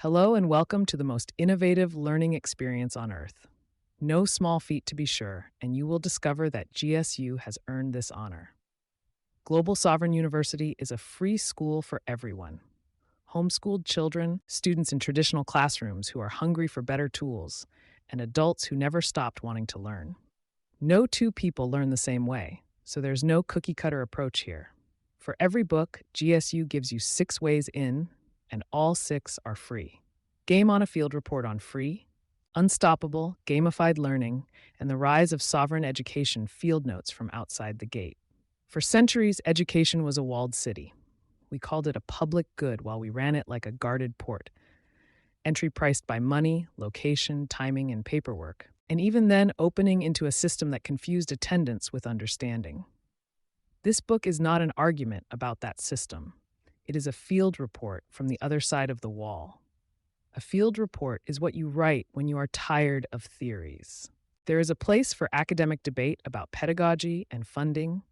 Hello and welcome to the most innovative learning experience on Earth. No small feat to be sure, and you will discover that GSU has earned this honor. Global Sovereign University is a free school for everyone. Homeschooled children, students in traditional classrooms who are hungry for better tools, and adults who never stopped wanting to learn. No two people learn the same way, so there's no cookie cutter approach here. For every book, GSU gives you 6 ways in, and all 6 are free. Game on a Field report on free, unstoppable, gamified learning, and the rise of sovereign education field notes from outside the gate. For centuries, education was a walled city. We called it a public good while we ran it like a guarded port. Entry priced by money, location, timing, and paperwork. And even then, opening into a system that confused attendance with understanding. This book is not an argument about that system. It is a field report from the other side of the wall. A field report is what you write when you are tired of theories. There is a place for academic debate about pedagogy and funding,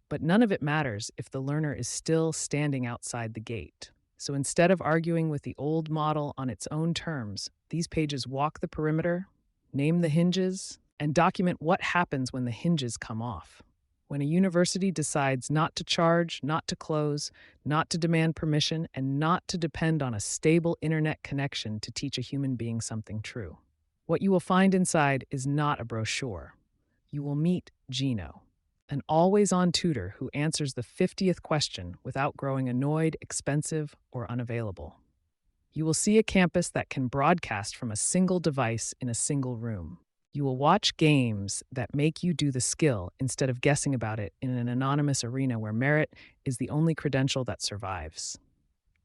but none of it matters if the learner is still standing outside the gate. So instead of arguing with the old model on its own terms, these pages walk the perimeter, name the hinges, and document what happens when the hinges come off. When a university decides not to charge, not to close, not to demand permission, and not to depend on a stable internet connection to teach a human being something true. What you will find inside is not a brochure. You will meet Gino, an always-on tutor who answers the 50th question without growing annoyed, expensive, or unavailable. You will see a campus that can broadcast from a single device in a single room. You will watch games that make you do the skill instead of guessing about it in an anonymous arena where merit is the only credential that survives.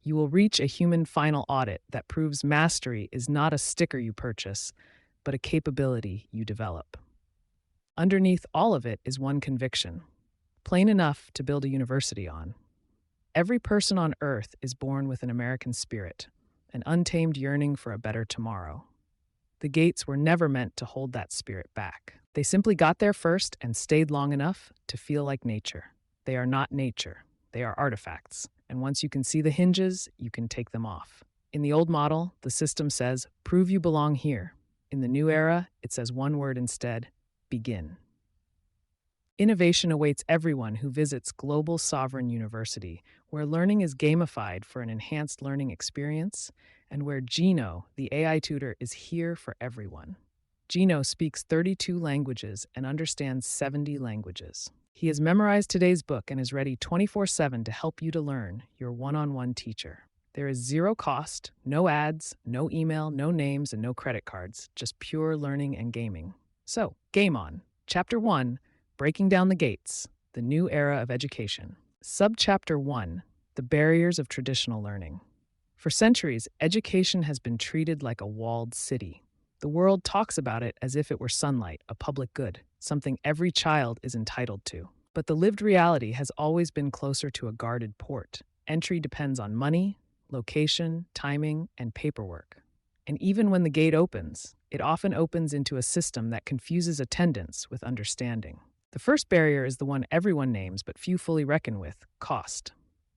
You will reach a human final audit that proves mastery is not a sticker you purchase, but a capability you develop. Underneath all of it is one conviction, plain enough to build a university on. Every person on Earth is born with an American spirit, an untamed yearning for a better tomorrow. The gates were never meant to hold that spirit back. They simply got there first and stayed long enough to feel like nature. They are not nature. They are artifacts. And once you can see the hinges, you can take them off. In the old model, the system says, prove you belong here. In the new era, it says one word instead, begin. Innovation awaits everyone who visits Global Sovereign University, where learning is gamified for an enhanced learning experience, and where Gino, the AI tutor, is here for everyone. Gino speaks 32 languages and understands 70 languages. He has memorized today's book and is ready 24/7 to help you to learn, your one-on-one teacher. There is zero cost, no ads, no email, no names, and no credit cards, just pure learning and gaming. So, game on. Chapter 1, Breaking Down the Gates, the New Era of Education. Subchapter 1, The Barriers of Traditional Learning. For centuries, education has been treated like a walled city. The world talks about it as if it were sunlight, a public good, something every child is entitled to. But the lived reality has always been closer to a guarded port. Entry depends on money, location, timing, and paperwork. And even when the gate opens, it often opens into a system that confuses attendance with understanding. The first barrier is the one everyone names but few fully reckon with, cost.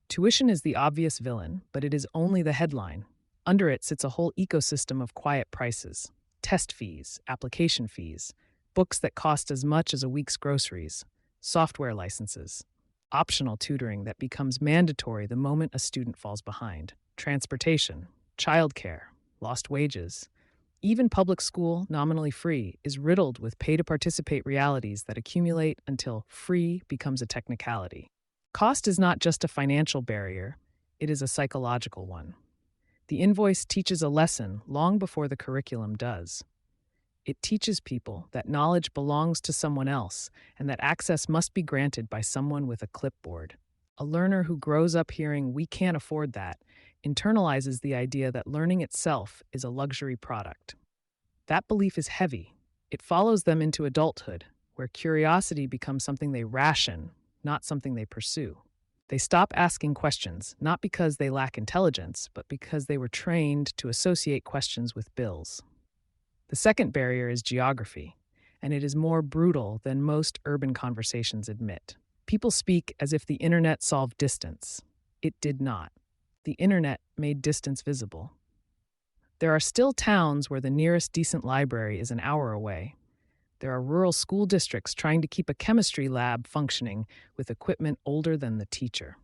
Tuition is the obvious villain, but it is only the headline. Under it sits a whole ecosystem of quiet prices. Test fees, application fees, books that cost as much as a week's groceries, software licenses, optional tutoring that becomes mandatory the moment a student falls behind, transportation, childcare, lost wages. Even public school, nominally free, is riddled with pay-to-participate realities that accumulate until free becomes a technicality. Cost is not just a financial barrier, it is a psychological one. The invoice teaches a lesson long before the curriculum does. It teaches people that knowledge belongs to someone else and that access must be granted by someone with a clipboard. A learner who grows up hearing "we can't afford that" internalizes the idea that learning itself is a luxury product. That belief is heavy. It follows them into adulthood, where curiosity becomes something they ration, not something they pursue. They stop asking questions, not because they lack intelligence, but because they were trained to associate questions with bills. The second barrier is geography, and it is more brutal than most urban conversations admit. People speak as if the internet solved distance. It did not. The internet made distance visible. There are still towns where the nearest decent library is an hour away. There are rural school districts trying to keep a chemistry lab functioning with equipment older than the teacher.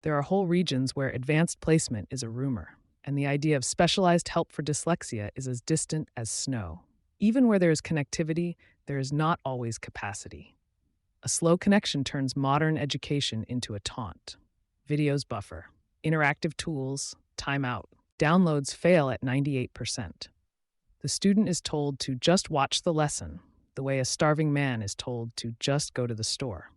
There are whole regions where advanced placement is a rumor, and the idea of specialized help for dyslexia is as distant as snow. Even where there is connectivity, there is not always capacity. A slow connection turns modern education into a taunt. Videos buffer, interactive tools, timeout. Downloads fail at 98%. The student is told to just watch the lesson, the way a starving man is told to just go to the store.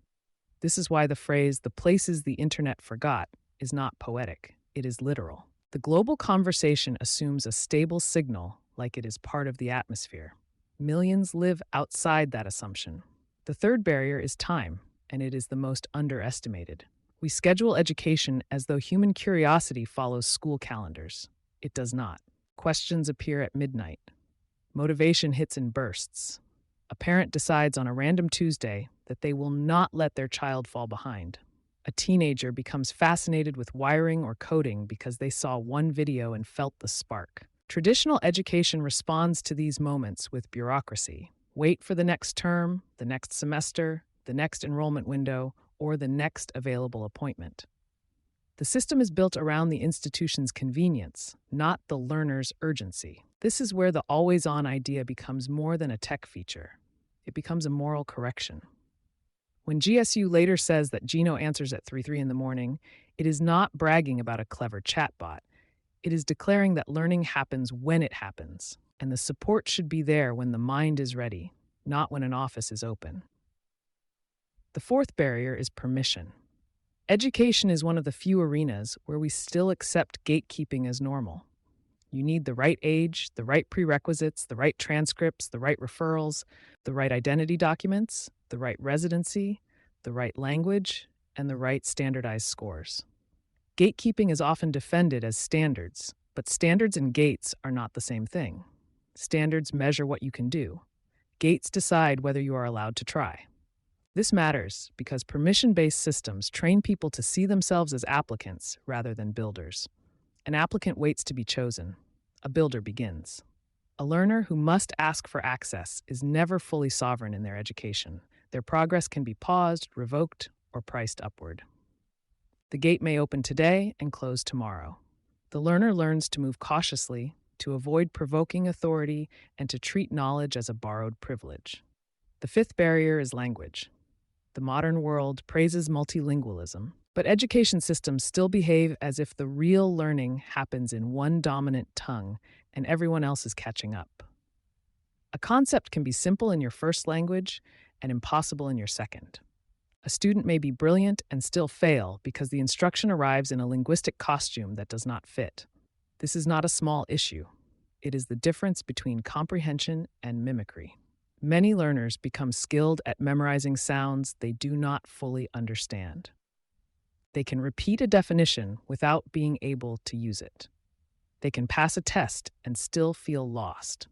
This is why the phrase, "the places the internet forgot," is not poetic, it is literal. The global conversation assumes a stable signal like it is part of the atmosphere. Millions live outside that assumption. The third barrier is time, and it is the most underestimated. We schedule education as though human curiosity follows school calendars. It does not. Questions appear at midnight. Motivation hits in bursts. A parent decides on a random Tuesday that they will not let their child fall behind. A teenager becomes fascinated with wiring or coding because they saw one video and felt the spark. Traditional education responds to these moments with bureaucracy. Wait for the next term, the next semester, the next enrollment window, or the next available appointment. The system is built around the institution's convenience, not the learner's urgency. This is where the always-on idea becomes more than a tech feature. It becomes a moral correction. When GSU later says that Gino answers at 3 in the morning, it is not bragging about a clever chatbot. It is declaring that learning happens when it happens, and the support should be there when the mind is ready, not when an office is open. The fourth barrier is permission. Education is one of the few arenas where we still accept gatekeeping as normal. You need the right age, the right prerequisites, the right transcripts, the right referrals, the right identity documents, the right residency, the right language, and the right standardized scores. Gatekeeping is often defended as standards, but standards and gates are not the same thing. Standards measure what you can do. Gates decide whether you are allowed to try. This matters because permission-based systems train people to see themselves as applicants rather than builders. An applicant waits to be chosen. A builder begins. A learner who must ask for access is never fully sovereign in their education. Their progress can be paused, revoked, or priced upward. The gate may open today and close tomorrow. The learner learns to move cautiously, to avoid provoking authority, and to treat knowledge as a borrowed privilege. The fifth barrier is language. The modern world praises multilingualism, but education systems still behave as if the real learning happens in one dominant tongue and everyone else is catching up. A concept can be simple in your first language and impossible in your second. A student may be brilliant and still fail because the instruction arrives in a linguistic costume that does not fit. This is not a small issue. It is the difference between comprehension and mimicry. Many learners become skilled at memorizing sounds they do not fully understand. They can repeat a definition without being able to use it. They can pass a test and still feel lost.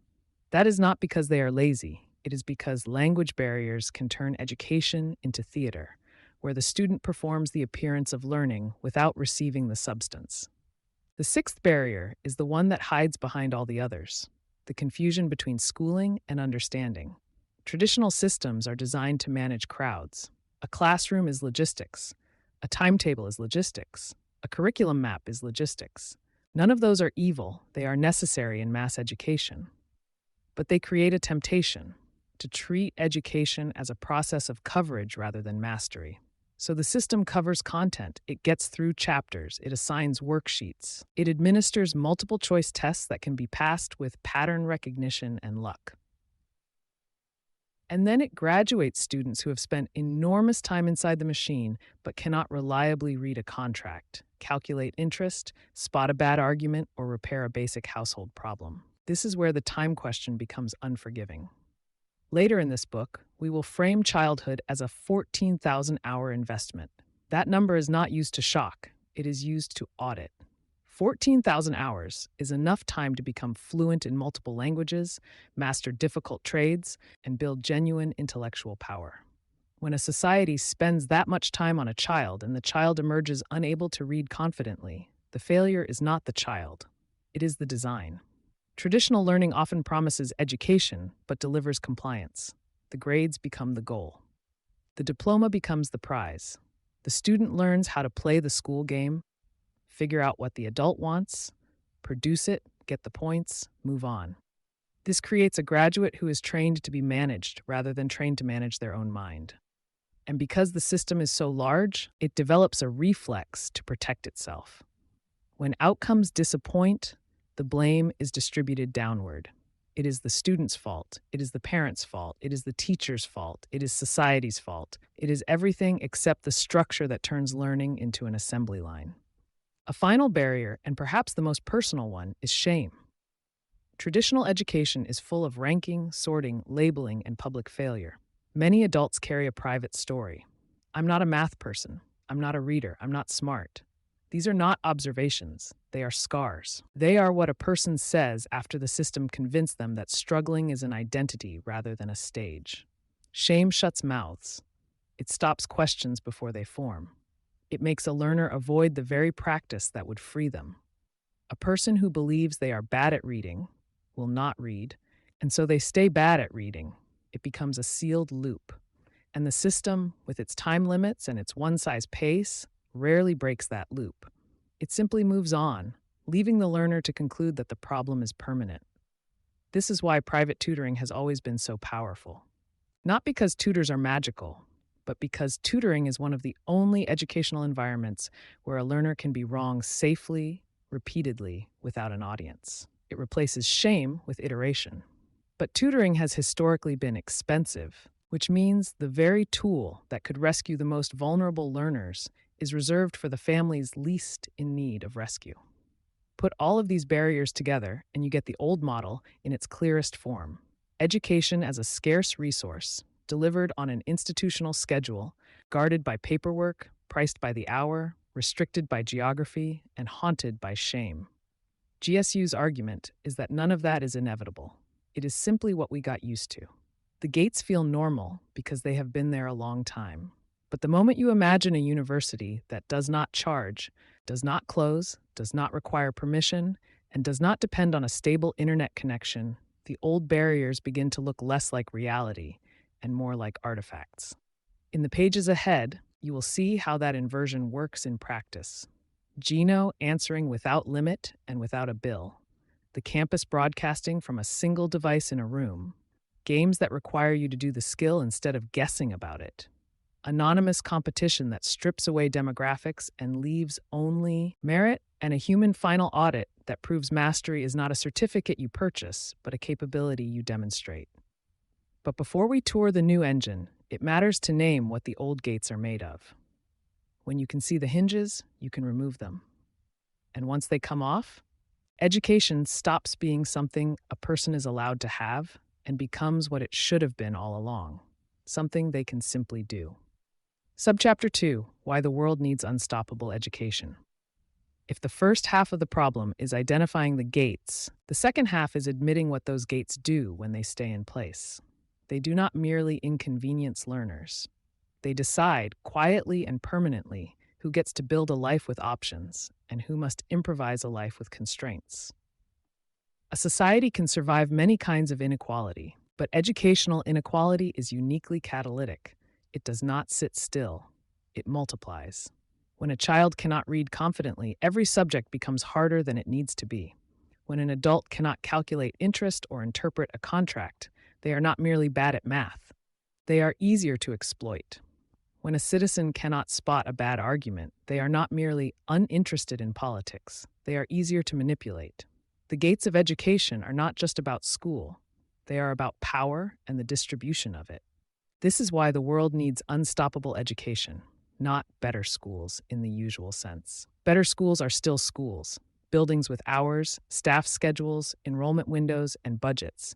That is not because they are lazy. It is because language barriers can turn education into theater, where the student performs the appearance of learning without receiving the substance. The sixth barrier is the one that hides behind all the others: the confusion between schooling and understanding. Traditional systems are designed to manage crowds. A classroom is logistics. A timetable is logistics. A curriculum map is logistics. None of those are evil. They are necessary in mass education. But they create a temptation to treat education as a process of coverage rather than mastery. So the system covers content, it gets through chapters, it assigns worksheets, it administers multiple choice tests that can be passed with pattern recognition and luck. And then it graduates students who have spent enormous time inside the machine but cannot reliably read a contract, calculate interest, spot a bad argument, or repair a basic household problem. This is where the time question becomes unforgiving. Later in this book, we will frame childhood as a 14,000-hour investment. That number is not used to shock, it is used to audit. 14,000 hours is enough time to become fluent in multiple languages, master difficult trades, and build genuine intellectual power. When a society spends that much time on a child and the child emerges unable to read confidently, the failure is not the child. It is the design. Traditional learning often promises education but delivers compliance. The grades become the goal. The diploma becomes the prize. The student learns how to play the school game, figure out what the adult wants, produce it, get the points, move on. This creates a graduate who is trained to be managed rather than trained to manage their own mind. And because the system is so large, it develops a reflex to protect itself. When outcomes disappoint, the blame is distributed downward. It is the student's fault. It is the parent's fault. It is the teacher's fault. It is society's fault. It is everything except the structure that turns learning into an assembly line. A final barrier, and perhaps the most personal one, is shame. Traditional education is full of ranking, sorting, labeling, and public failure. Many adults carry a private story. I'm not a math person. I'm not a reader. I'm not smart. These are not observations. They are scars. They are what a person says after the system convinced them that struggling is an identity rather than a stage. Shame shuts mouths. It stops questions before they form. It makes a learner avoid the very practice that would free them. A person who believes they are bad at reading will not read, and so they stay bad at reading. It becomes a sealed loop. And the system, with its time limits and its one-size pace, rarely breaks that loop. It simply moves on, leaving the learner to conclude that the problem is permanent. This is why private tutoring has always been so powerful. Not because tutors are magical, but because tutoring is one of the only educational environments where a learner can be wrong safely, repeatedly, without an audience. It replaces shame with iteration. But tutoring has historically been expensive, which means the very tool that could rescue the most vulnerable learners is reserved for the families least in need of rescue. Put all of these barriers together, and you get the old model in its clearest form. Education as a scarce resource, delivered on an institutional schedule, guarded by paperwork, priced by the hour, restricted by geography, and haunted by shame. GSU's argument is that none of that is inevitable. It is simply what we got used to. The gates feel normal because they have been there a long time. But the moment you imagine a university that does not charge, does not close, does not require permission, and does not depend on a stable internet connection, the old barriers begin to look less like reality and more like artifacts. In the pages ahead, you will see how that inversion works in practice. Gino answering without limit and without a bill. The campus broadcasting from a single device in a room. Games that require you to do the skill instead of guessing about it. Anonymous competition that strips away demographics and leaves only merit, and a human final audit that proves mastery is not a certificate you purchase, but a capability you demonstrate. But before we tour the new engine, it matters to name what the old gates are made of. When you can see the hinges, you can remove them. And once they come off, education stops being something a person is allowed to have and becomes what it should have been all along, something they can simply do. Subchapter 2, Why the World Needs Unstoppable Education. If the first half of the problem is identifying the gates, the second half is admitting what those gates do when they stay in place. They do not merely inconvenience learners. They decide, quietly and permanently, who gets to build a life with options and who must improvise a life with constraints. A society can survive many kinds of inequality, but educational inequality is uniquely catalytic. It does not sit still. It multiplies. When a child cannot read confidently, every subject becomes harder than it needs to be. When an adult cannot calculate interest or interpret a contract, they are not merely bad at math. They are easier to exploit. When a citizen cannot spot a bad argument, they are not merely uninterested in politics. They are easier to manipulate. The gates of education are not just about school. They are about power and the distribution of it. This is why the world needs unstoppable education, not better schools in the usual sense. Better schools are still schools, buildings with hours, staff schedules, enrollment windows, and budgets.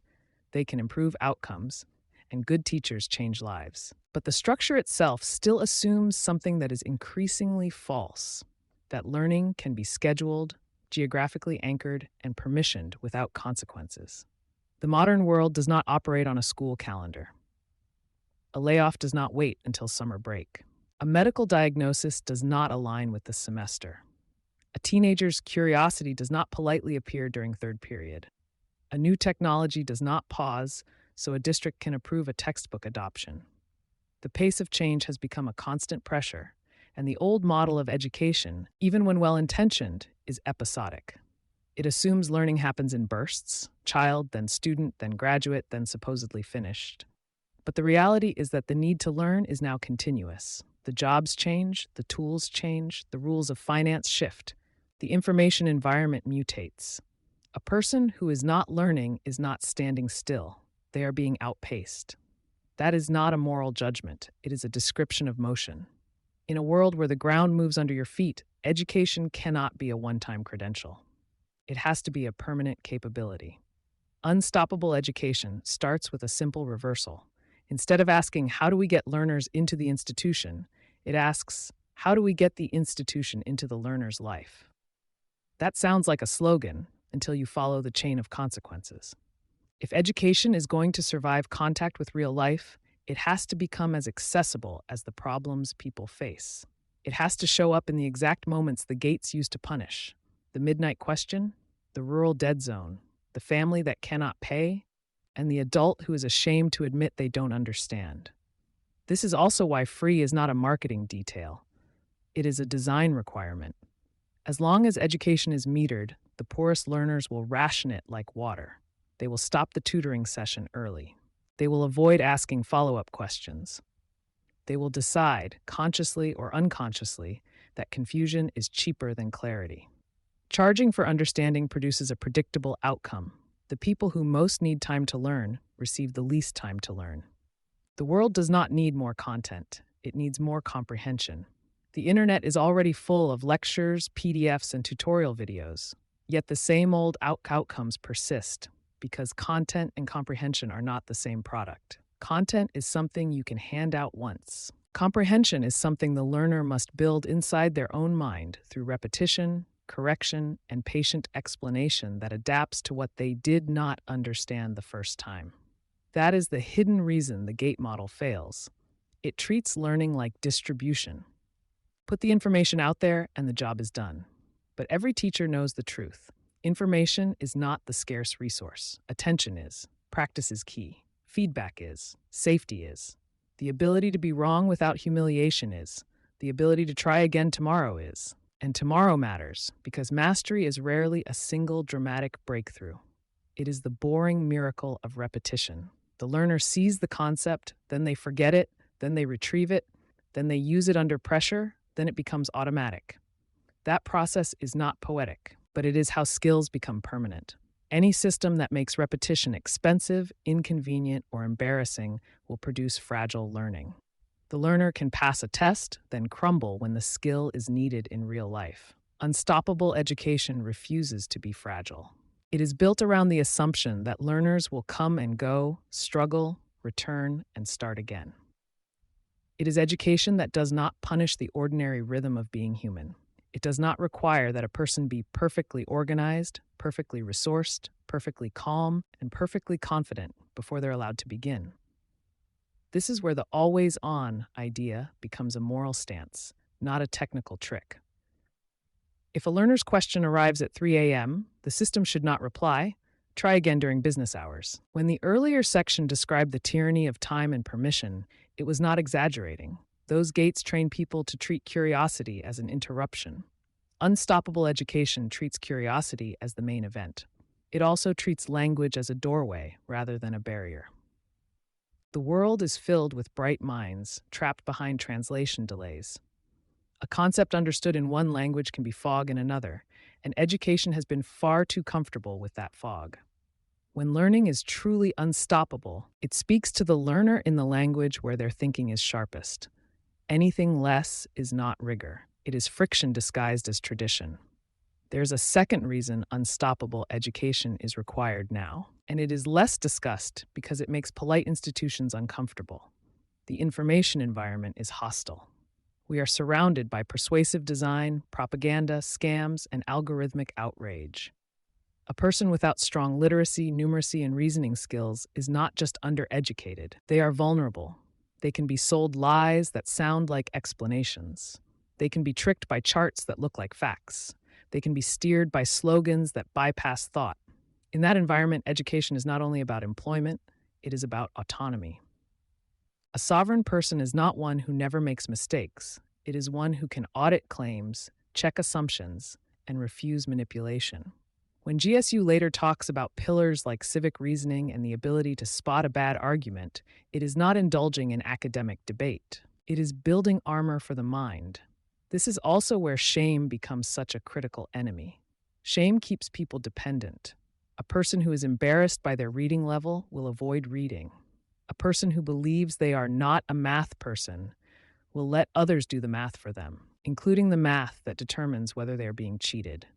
They can improve outcomes, and good teachers change lives. But the structure itself still assumes something that is increasingly false, that learning can be scheduled, geographically anchored, and permissioned without consequences. The modern world does not operate on a school calendar. A layoff does not wait until summer break. A medical diagnosis does not align with the semester. A teenager's curiosity does not politely appear during third period. A new technology does not pause so a district can approve a textbook adoption. The pace of change has become a constant pressure, and the old model of education, even when well-intentioned, is episodic. It assumes learning happens in bursts: child, then student, then graduate, then supposedly finished. But the reality is that the need to learn is now continuous. The jobs change, the tools change, the rules of finance shift, the information environment mutates. A person who is not learning is not standing still. They are being outpaced. That is not a moral judgment. It is a description of motion. In a world where the ground moves under your feet, education cannot be a one-time credential. It has to be a permanent capability. Unstoppable education starts with a simple reversal. Instead of asking, how do we get learners into the institution, it asks, how do we get the institution into the learner's life? That sounds like a slogan until you follow the chain of consequences. If education is going to survive contact with real life, it has to become as accessible as the problems people face. It has to show up in the exact moments the gates used to punish: the midnight question, the rural dead zone, the family that cannot pay, and the adult who is ashamed to admit they don't understand. This is also why free is not a marketing detail. It is a design requirement. As long as education is metered, the poorest learners will ration it like water. They will stop the tutoring session early. They will avoid asking follow-up questions. They will decide, consciously or unconsciously, that confusion is cheaper than clarity. Charging for understanding produces a predictable outcome. The people who most need time to learn receive the least time to learn. The world does not need more content. It needs more comprehension. The internet is already full of lectures, PDFs, and tutorial videos. Yet the same old outcomes persist because content and comprehension are not the same product. Content is something you can hand out once. Comprehension is something the learner must build inside their own mind through repetition, correction, and patient explanation that adapts to what they did not understand the first time. That is the hidden reason the gate model fails. It treats learning like distribution. Put the information out there and the job is done. But every teacher knows the truth. Information is not the scarce resource. Attention is. Practice is key. Feedback is. Safety is. The ability to be wrong without humiliation is. The ability to try again tomorrow is. And tomorrow matters because mastery is rarely a single dramatic breakthrough. It is the boring miracle of repetition. The learner sees the concept, then they forget it, then they retrieve it, then they use it under pressure, then it becomes automatic. That process is not poetic, but it is how skills become permanent. Any system that makes repetition expensive, inconvenient, or embarrassing will produce fragile learning. The learner can pass a test, then crumble when the skill is needed in real life. Unstoppable education refuses to be fragile. It is built around the assumption that learners will come and go, struggle, return, and start again. It is education that does not punish the ordinary rhythm of being human. It does not require that a person be perfectly organized, perfectly resourced, perfectly calm, and perfectly confident before they're allowed to begin. This is where the always-on idea becomes a moral stance, not a technical trick. If a learner's question arrives at 3 a.m., the system should not reply, "Try again during business hours." When the earlier section described the tyranny of time and permission, it was not exaggerating. Those gates train people to treat curiosity as an interruption. Unstoppable education treats curiosity as the main event. It also treats language as a doorway rather than a barrier. The world is filled with bright minds trapped behind translation delays. A concept understood in one language can be fog in another, and education has been far too comfortable with that fog. When learning is truly unstoppable, it speaks to the learner in the language where their thinking is sharpest. Anything less is not rigor. It is friction disguised as tradition. There's a second reason unstoppable education is required now, and it is less discussed because it makes polite institutions uncomfortable. The information environment is hostile. We are surrounded by persuasive design, propaganda, scams, and algorithmic outrage. A person without strong literacy, numeracy, and reasoning skills is not just undereducated. They are vulnerable. They can be sold lies that sound like explanations. They can be tricked by charts that look like facts. They can be steered by slogans that bypass thought. In that environment, education is not only about employment, it is about autonomy. A sovereign person is not one who never makes mistakes. It is one who can audit claims, check assumptions, and refuse manipulation. When GSU later talks about pillars like civic reasoning and the ability to spot a bad argument, it is not indulging in academic debate. It is building armor for the mind. This is also where shame becomes such a critical enemy. Shame keeps people dependent. A person who is embarrassed by their reading level will avoid reading. A person who believes they are not a math person will let others do the math for them, including the math that determines whether they are being cheated.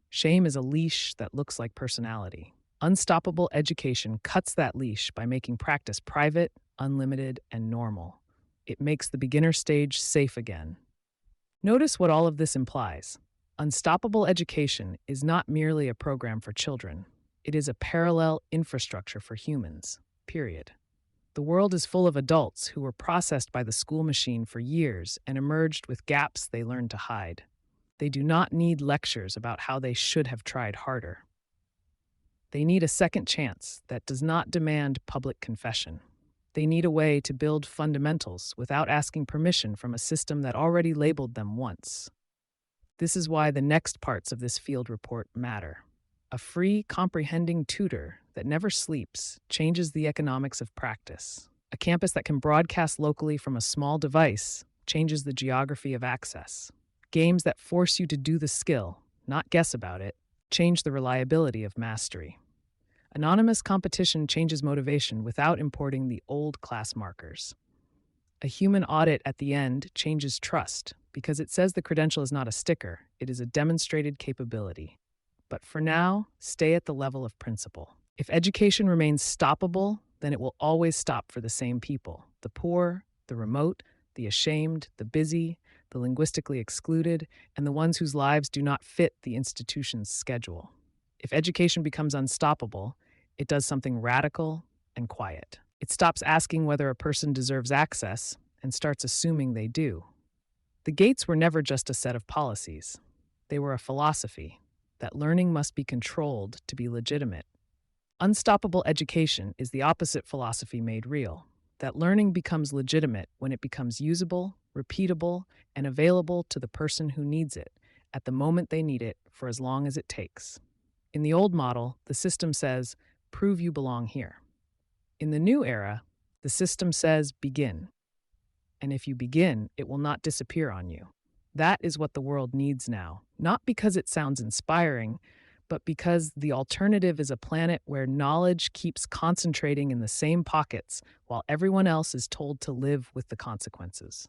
Shame is a leash that looks like personality. Unstoppable education cuts that leash by making practice private, unlimited, and normal. It makes the beginner stage safe again. Notice what all of this implies. Unstoppable education is not merely a program for children. It is a parallel infrastructure for humans, period. The world is full of adults who were processed by the school machine for years and emerged with gaps they learned to hide. They do not need lectures about how they should have tried harder. They need a second chance that does not demand public confession. They need a way to build fundamentals without asking permission from a system that already labeled them once. This is why the next parts of this field report matter. A free, comprehending tutor that never sleeps changes the economics of practice. A campus that can broadcast locally from a small device changes the geography of access. Games that force you to do the skill, not guess about it, change the reliability of mastery. Anonymous competition changes motivation without importing the old class markers. A human audit at the end changes trust because it says the credential is not a sticker, it is a demonstrated capability. But for now, stay at the level of principle. If education remains stoppable, then it will always stop for the same people: the poor, the remote, the ashamed, the busy, the linguistically excluded, and the ones whose lives do not fit the institution's schedule. If education becomes unstoppable, it does something radical and quiet. It stops asking whether a person deserves access and starts assuming they do. The gates were never just a set of policies. They were a philosophy that learning must be controlled to be legitimate. Unstoppable education is the opposite philosophy made real, that learning becomes legitimate when it becomes usable, repeatable, and available to the person who needs it at the moment they need it for as long as it takes. In the old model, the system says, "Prove you belong here." In the new era, the system says, "Begin." And if you begin, it will not disappear on you. That is what the world needs now, not because it sounds inspiring, but because the alternative is a planet where knowledge keeps concentrating in the same pockets while everyone else is told to live with the consequences.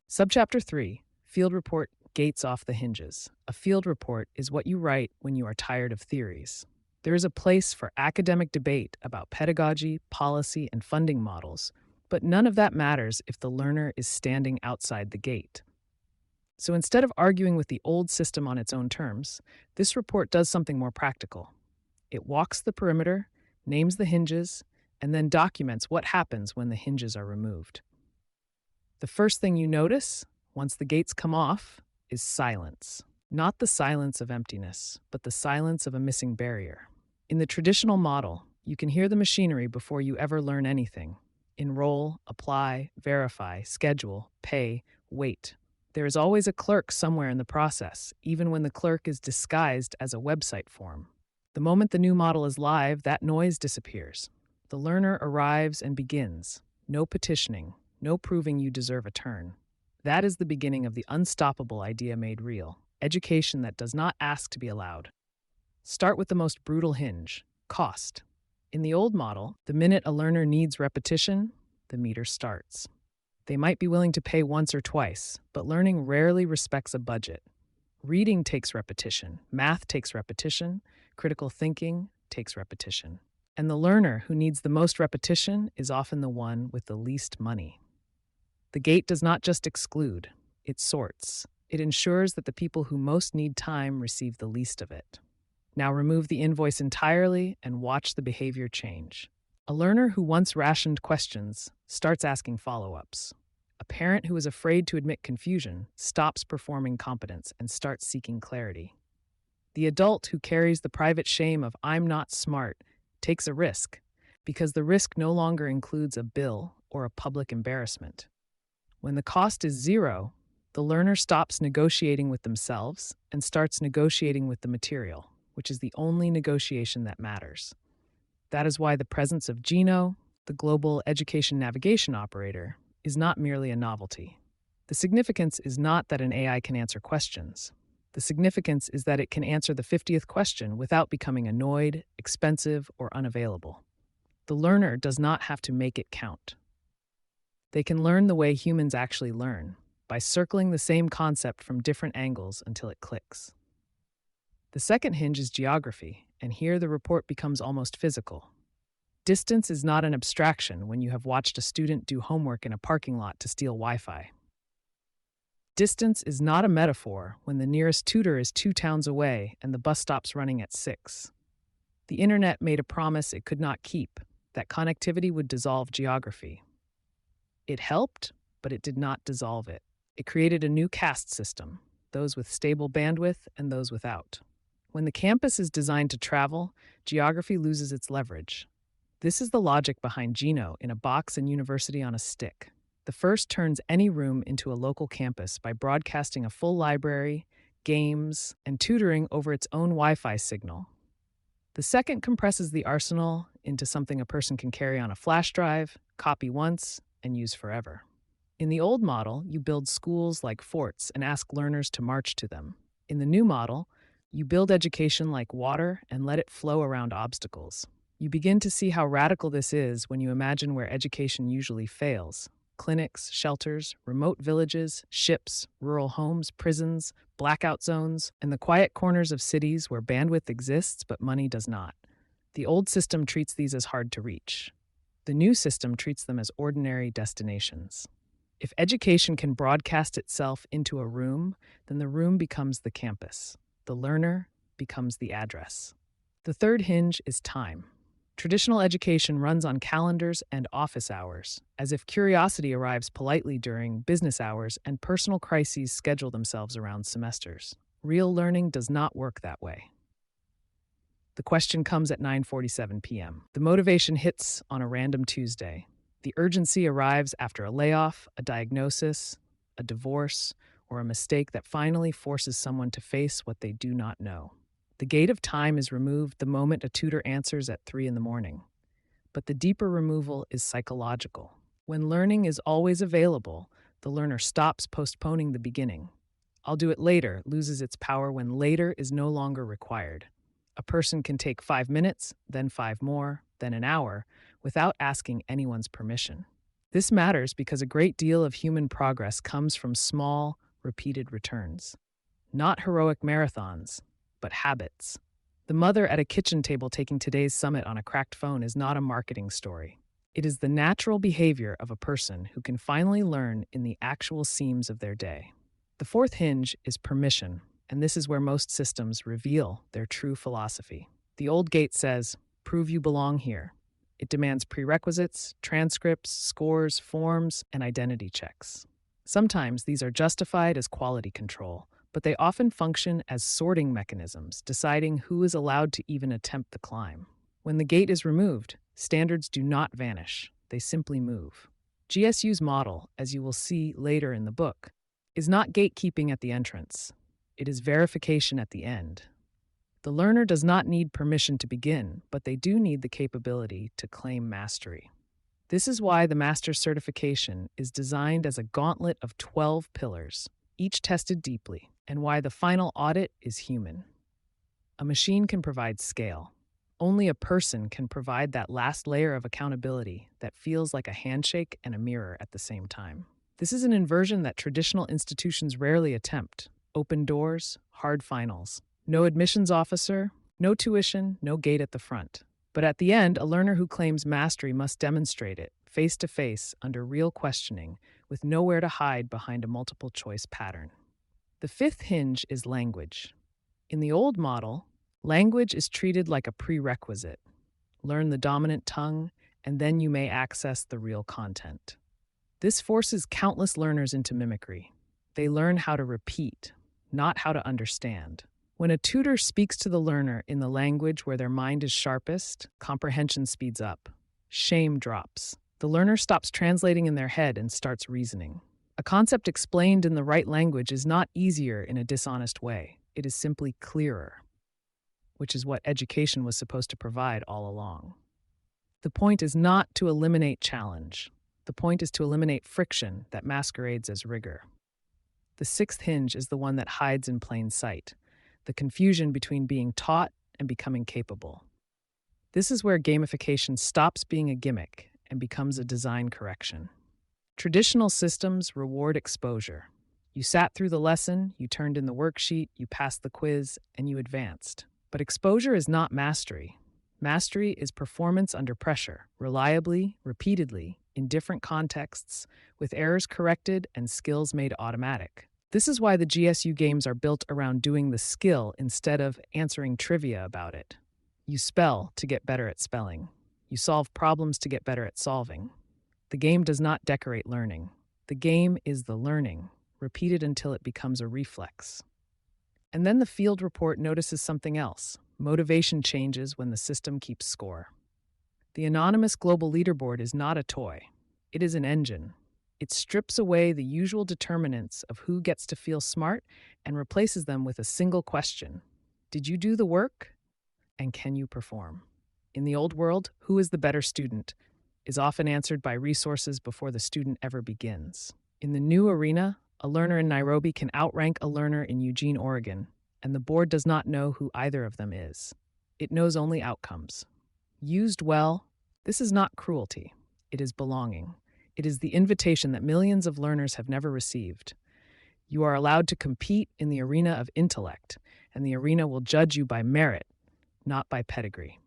Subchapter 3, Field Report Gates Off the Hinges. A field report is what you write when you are tired of theories. There is a place for academic debate about pedagogy, policy, and funding models, but none of that matters if the learner is standing outside the gate. So instead of arguing with the old system on its own terms, this report does something more practical. It walks the perimeter, names the hinges, and then documents what happens when the hinges are removed. The first thing you notice, once the gates come off, is silence. Not the silence of emptiness, but the silence of a missing barrier. In the traditional model, you can hear the machinery before you ever learn anything. Enroll, apply, verify, schedule, pay, wait. There is always a clerk somewhere in the process, even when the clerk is disguised as a website form. The moment the new model is live, that noise disappears. The learner arrives and begins. No petitioning, no proving you deserve a turn. That is the beginning of the unstoppable idea made real, education that does not ask to be allowed. Start with the most brutal hinge, cost. In the old model, the minute a learner needs repetition, the meter starts. They might be willing to pay once or twice, but learning rarely respects a budget. Reading takes repetition, math takes repetition, critical thinking takes repetition. And the learner who needs the most repetition is often the one with the least money. The gate does not just exclude, it sorts. It ensures that the people who most need time receive the least of it. Now remove the invoice entirely and watch the behavior change. A learner who once rationed questions starts asking follow-ups. A parent who is afraid to admit confusion stops performing competence and starts seeking clarity. The adult who carries the private shame of "I'm not smart" takes a risk, because the risk no longer includes a bill or a public embarrassment. When the cost is zero, the learner stops negotiating with themselves and starts negotiating with the material, which is the only negotiation that matters. That is why the presence of Geno, the global education navigation operator, is not merely a novelty. The significance is not that an AI can answer questions. The significance is that it can answer the 50th question without becoming annoyed, expensive, or unavailable. The learner does not have to make it count. They can learn the way humans actually learn, by circling the same concept from different angles until it clicks. The second hinge is geography, and here the report becomes almost physical. Distance is not an abstraction when you have watched a student do homework in a parking lot to steal Wi-Fi. Distance is not a metaphor when the nearest tutor is 2 towns away and the bus stops running at 6. The internet made a promise it could not keep, that connectivity would dissolve geography. It helped, but it did not dissolve it. It created a new caste system, those with stable bandwidth and those without. When the campus is designed to travel, geography loses its leverage. This is the logic behind Geno in a box and University on a stick. The first turns any room into a local campus by broadcasting a full library, games, and tutoring over its own Wi-Fi signal. The second compresses the arsenal into something a person can carry on a flash drive, copy once, and use forever. In the old model, you build schools like forts and ask learners to march to them. In the new model, you build education like water and let it flow around obstacles. You begin to see how radical this is when you imagine where education usually fails. Clinics, shelters, remote villages, ships, rural homes, prisons, blackout zones, and the quiet corners of cities where bandwidth exists but money does not. The old system treats these as hard to reach. The new system treats them as ordinary destinations. If education can broadcast itself into a room, then the room becomes the campus. The learner becomes the address. The third hinge is time. Traditional education runs on calendars and office hours, as if curiosity arrives politely during business hours and personal crises schedule themselves around semesters. Real learning does not work that way. The question comes at 9:47 p.m. The motivation hits on a random Tuesday. The urgency arrives after a layoff, a diagnosis, a divorce, or a mistake that finally forces someone to face what they do not know. The gate of time is removed the moment a tutor answers at 3 in the morning. But the deeper removal is psychological. When learning is always available, the learner stops postponing the beginning. "I'll do it later" loses its power when later is no longer required. A person can take 5 minutes, then 5 more, then an hour, without asking anyone's permission. This matters because a great deal of human progress comes from small, repeated returns. Not heroic marathons, but habits. The mother at a kitchen table taking today's summit on a cracked phone is not a marketing story. It is the natural behavior of a person who can finally learn in the actual seams of their day. The fourth hinge is permission, and this is where most systems reveal their true philosophy. The old gate says, "Prove you belong here." It demands prerequisites, transcripts, scores, forms, and identity checks. Sometimes these are justified as quality control, but they often function as sorting mechanisms, deciding who is allowed to even attempt the climb. When the gate is removed, standards do not vanish, they simply move. GSU's model, as you will see later in the book, is not gatekeeping at the entrance. It is verification at the end. The learner does not need permission to begin, but they do need the capability to claim mastery. This is why the master's certification is designed as a gauntlet of 12 pillars, each tested deeply, and why the final audit is human. A machine can provide scale. Only a person can provide that last layer of accountability that feels like a handshake and a mirror at the same time. This is an inversion that traditional institutions rarely attempt. Open doors, hard finals. No admissions officer, no tuition, no gate at the front. But at the end, a learner who claims mastery must demonstrate it, face to face, under real questioning, with nowhere to hide behind a multiple choice pattern. The fifth hinge is language. In the old model, language is treated like a prerequisite. Learn the dominant tongue, and then you may access the real content. This forces countless learners into mimicry. They learn how to repeat, not how to understand. When a tutor speaks to the learner in the language where their mind is sharpest, comprehension speeds up. Shame drops. The learner stops translating in their head and starts reasoning. A concept explained in the right language is not easier in a dishonest way. It is simply clearer, which is what education was supposed to provide all along. The point is not to eliminate challenge. The point is to eliminate friction that masquerades as rigor. The sixth hinge is the one that hides in plain sight, the confusion between being taught and becoming capable. This is where gamification stops being a gimmick and becomes a design correction. Traditional systems reward exposure. You sat through the lesson, you turned in the worksheet, you passed the quiz, and you advanced. But exposure is not mastery. Mastery is performance under pressure, reliably, repeatedly, in different contexts, with errors corrected and skills made automatic. This is why the GSU games are built around doing the skill instead of answering trivia about it. You spell to get better at spelling. You solve problems to get better at solving. The game does not decorate learning. The game is the learning, repeated until it becomes a reflex. And then the field report notices something else. Motivation changes when the system keeps score. The anonymous global leaderboard is not a toy. It is an engine. It strips away the usual determinants of who gets to feel smart and replaces them with a single question. Did you do the work? And can you perform? In the old world, who is the better student is often answered by resources before the student ever begins. In the new arena, a learner in Nairobi can outrank a learner in Eugene, Oregon, and the board does not know who either of them is. It knows only outcomes. Used well, this is not cruelty. It is belonging. It is the invitation that millions of learners have never received. You are allowed to compete in the arena of intellect, and the arena will judge you by merit, not by pedigree.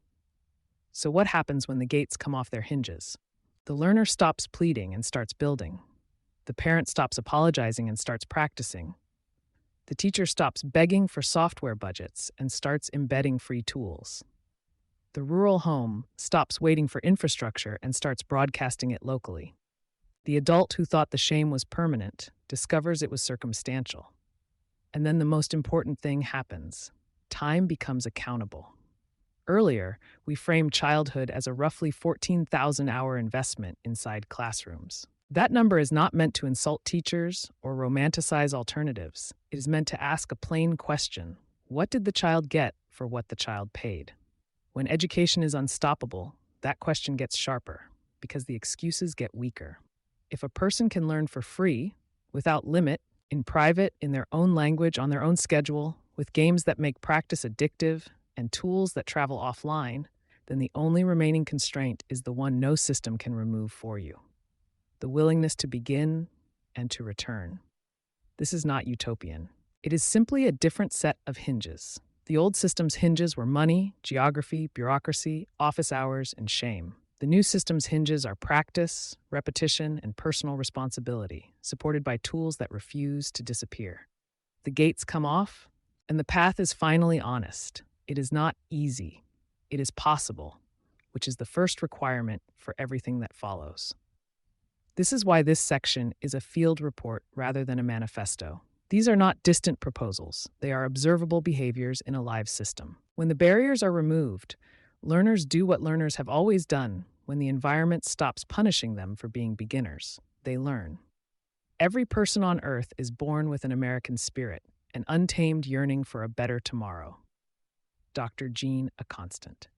So what happens when the gates come off their hinges? The learner stops pleading and starts building. The parent stops apologizing and starts practicing. The teacher stops begging for software budgets and starts embedding free tools. The rural home stops waiting for infrastructure and starts broadcasting it locally. The adult who thought the shame was permanent discovers it was circumstantial. And then the most important thing happens. Time becomes accountable. Earlier, we framed childhood as a roughly 14,000-hour investment inside classrooms. That number is not meant to insult teachers or romanticize alternatives. It is meant to ask a plain question. What did the child get for what the child paid? When education is unstoppable, that question gets sharper because the excuses get weaker. If a person can learn for free, without limit, in private, in their own language, on their own schedule, with games that make practice addictive and tools that travel offline, then the only remaining constraint is the one no system can remove for you. The willingness to begin and to return. This is not utopian. It is simply a different set of hinges. The old system's hinges were money, geography, bureaucracy, office hours, and shame. The new system's hinges are practice, repetition, and personal responsibility, supported by tools that refuse to disappear. The gates come off, and the path is finally honest. It is not easy. It is possible, which is the first requirement for everything that follows. This is why this section is a field report rather than a manifesto. These are not distant proposals. They are observable behaviors in a live system. When the barriers are removed, learners do what learners have always done. When the environment stops punishing them for being beginners, they learn. Every person on Earth is born with an American spirit, an untamed yearning for a better tomorrow. Dr. Jean, a constant.